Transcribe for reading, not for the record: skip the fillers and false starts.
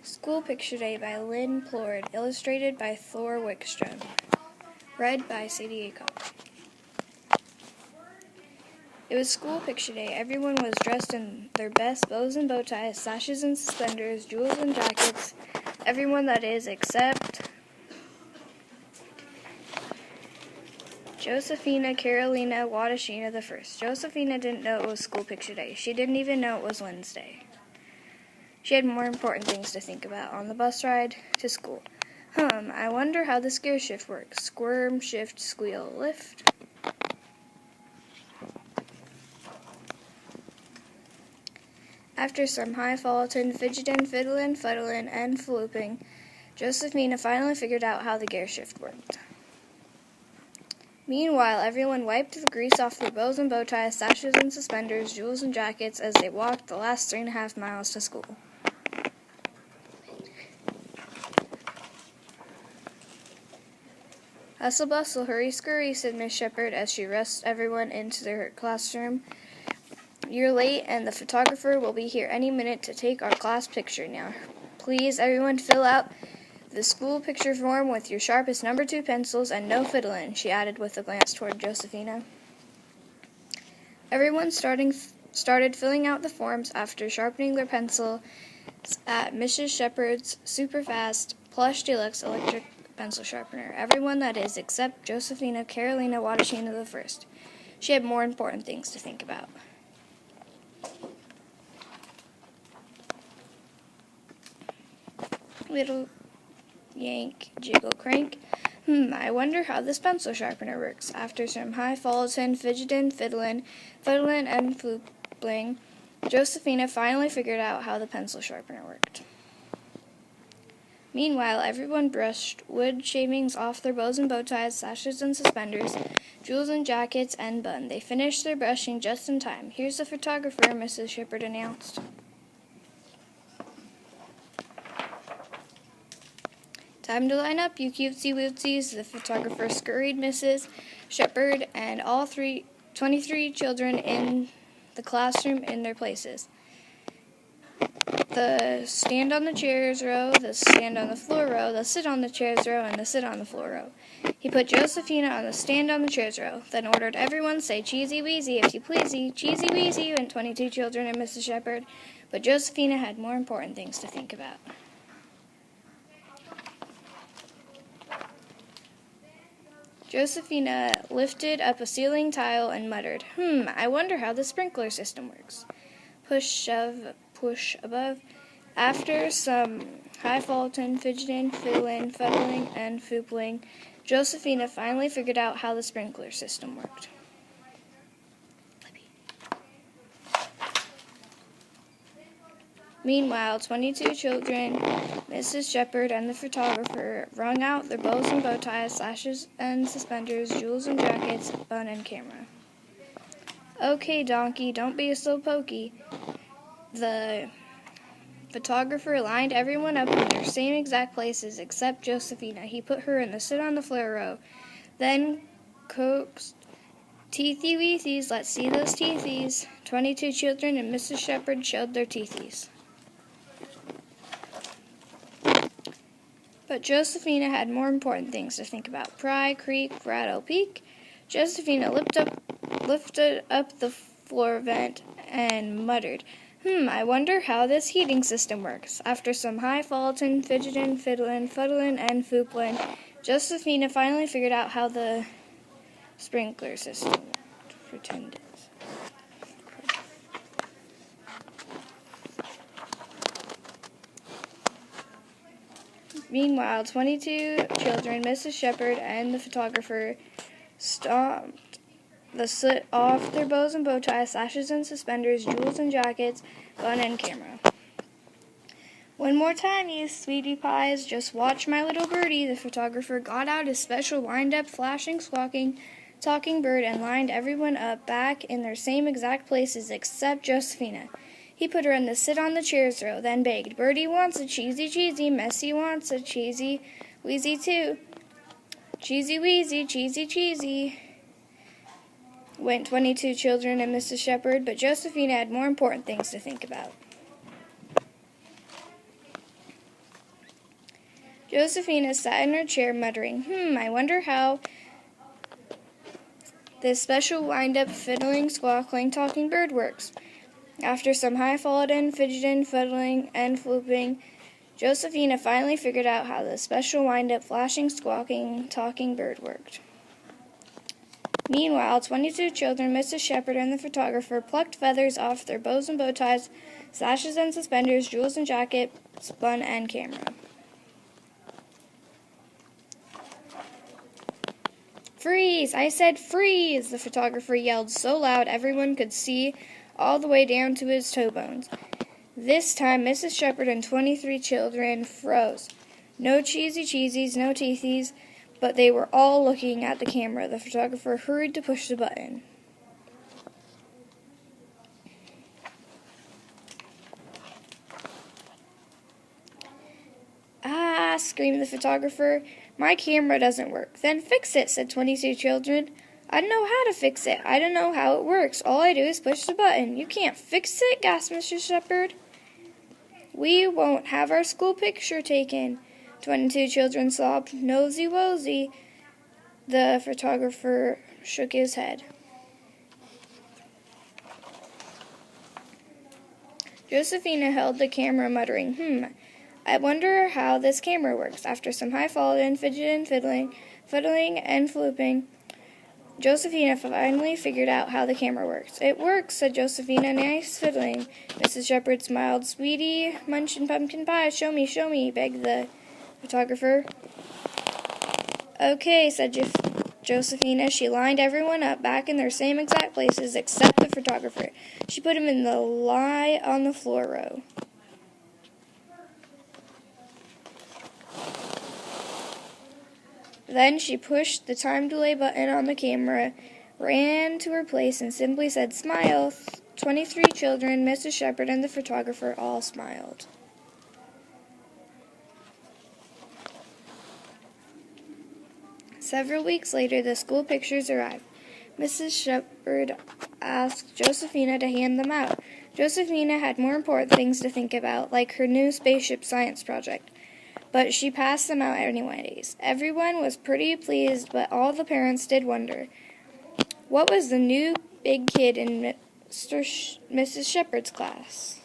School Picture Day by Lynn Plord, illustrated by Thor Wickstrom, read by Sadie Acock. It was School Picture Day. Everyone was dressed in their best bows and bow ties, sashes and suspenders, jewels and jackets. Everyone, that is, except Josephina Carolina Wadashina the First. Josephina didn't know it was School Picture Day. She didn't even know it was Wednesday. She had more important things to think about on the bus ride to school. I wonder how this gear shift works. Squirm, shift, squeal, lift. After some highfalutin, fidgetin', fiddlin', fuddlin', and flooping, Josephina finally figured out how the gear shift worked. Meanwhile, everyone wiped the grease off their bows and bow ties, sashes and suspenders, jewels and jackets as they walked the last 3.5 miles to school. Hustle bustle, hurry scurry, said Miss Shepherd as she rushed everyone into their classroom. You're late, and the photographer will be here any minute to take our class picture now. Please, everyone, fill out the school picture form with your sharpest number 2 pencils and no fiddling, she added with a glance toward Josephina. Everyone started filling out the forms after sharpening their pencils at Mrs. Shepherd's super fast plush deluxe electric pencil sharpener. Everyone, that is, except Josephina Carolina Wadashina the First. She had more important things to think about. Little yank, jiggle, crank. I wonder how this pencil sharpener works. After some highfalutin, fidgetin', fiddlin', fuddlin', and floopling, Josephina finally figured out how the pencil sharpener worked. Meanwhile, everyone brushed wood shavings off their bows and bow ties, sashes and suspenders, jewels and jackets, and bun. They finished their brushing just in time. Here's the photographer, Mrs. Shepherd announced. Time to line up, you cutesy wootsies, the photographer scurried Mrs. Shepherd and all 23 children in the classroom in their places. The stand on the chairs row, the stand on the floor row, the sit on the chairs row, and the sit on the floor row. He put Josephina on the stand on the chairs row, then ordered everyone say cheesy wheezy if you pleasey, cheesy wheezy, went 22 children and Mrs. Shepherd, but Josephina had more important things to think about. Josephina lifted up a ceiling tile and muttered, I wonder how the sprinkler system works. Push, shove, push above. After some highfalutin, fidgeting, fiddling, fuddling, and foopling, Josephina finally figured out how the sprinkler system worked. Meanwhile, 22 children, Mrs. Shepherd, and the photographer wrung out their bows and bow ties, sashes and suspenders, jewels and jackets, bun and camera. Okay, donkey, don't be so pokey. The photographer lined everyone up in their same exact places except Josephina. He put her in the sit on the floor row, then coaxed, teethy weethies, let's see those teethies. 22 children and Mrs. Shepherd showed their teethies. But Josephina had more important things to think about. Pry, creak, rattle, peak. Josephina lifted up the floor vent and muttered, I wonder how this heating system works. After some highfalutin, fidgetin', fiddlin', fuddlin', and foopling, Josephina finally figured out how the sprinkler system worked. Pretended. Meanwhile, 22 children, Mrs. Shepherd, and the photographer stomped the soot off their bows and bow ties, sashes and suspenders, jewels and jackets, bun and camera. One more time, you sweetie pies, just watch my little birdie. The photographer got out his special wind-up, flashing, squawking, talking bird and lined everyone up back in their same exact places except Josephina. He put her in the sit on the chairs row, then begged, Birdie wants a cheesy cheesy, Messie wants a cheesy wheezy too. Cheesy wheezy, cheesy cheesy, went 22 children and Mrs. Shepherd, but Josephina had more important things to think about. Josephina sat in her chair muttering, I wonder how this special wind-up fiddling, squawking, talking bird works. After some high-fallen, fidgeting, fiddling, and flooping, Josephina finally figured out how the special wind-up, flashing, squawking, talking bird worked. Meanwhile, 22 children, Mrs. Shepherd, and the photographer plucked feathers off their bows and bow ties, sashes and suspenders, jewels and jacket, spun and camera. "Freeze! I said freeze!" the photographer yelled so loud everyone could see all the way down to his toe bones. This time, Mrs. Shepherd and 23 children froze. No cheesies, no teethies, but they were all looking at the camera. The photographer hurried to push the button. "Ah!" screamed the photographer. "My camera doesn't work." "Then fix it," said 22 children. "I don't know how to fix it. I don't know how it works. All I do is push the button." "You can't fix it," gasped Mr. Shepherd. "We won't have our school picture taken," 22 children sobbed. "Nosy wosy." The photographer shook his head. Josephina held the camera, muttering, I wonder how this camera works." After some high-fallen, fidgeting, fiddling, and flooping, Josephina finally figured out how the camera works. "It works," said Josephina. "Nice fiddling." Mrs. Shepherd smiled. "Sweetie, munchin' pumpkin pie. Show me, begged the photographer. "Okay," said Josephina. She lined everyone up back in their same exact places except the photographer. She put him in the lie on the floor row. Then she pushed the time delay button on the camera, ran to her place, and simply said, "Smile." 23 children, Mrs. Shepherd, and the photographer all smiled. Several weeks later, the school pictures arrived. Mrs. Shepherd asked Josephina to hand them out. Josephina had more important things to think about, like her new spaceship science project, but she passed them out anyways. Everyone was pretty pleased, but all the parents did wonder, what was the new big kid in Mrs. Shepherd's class?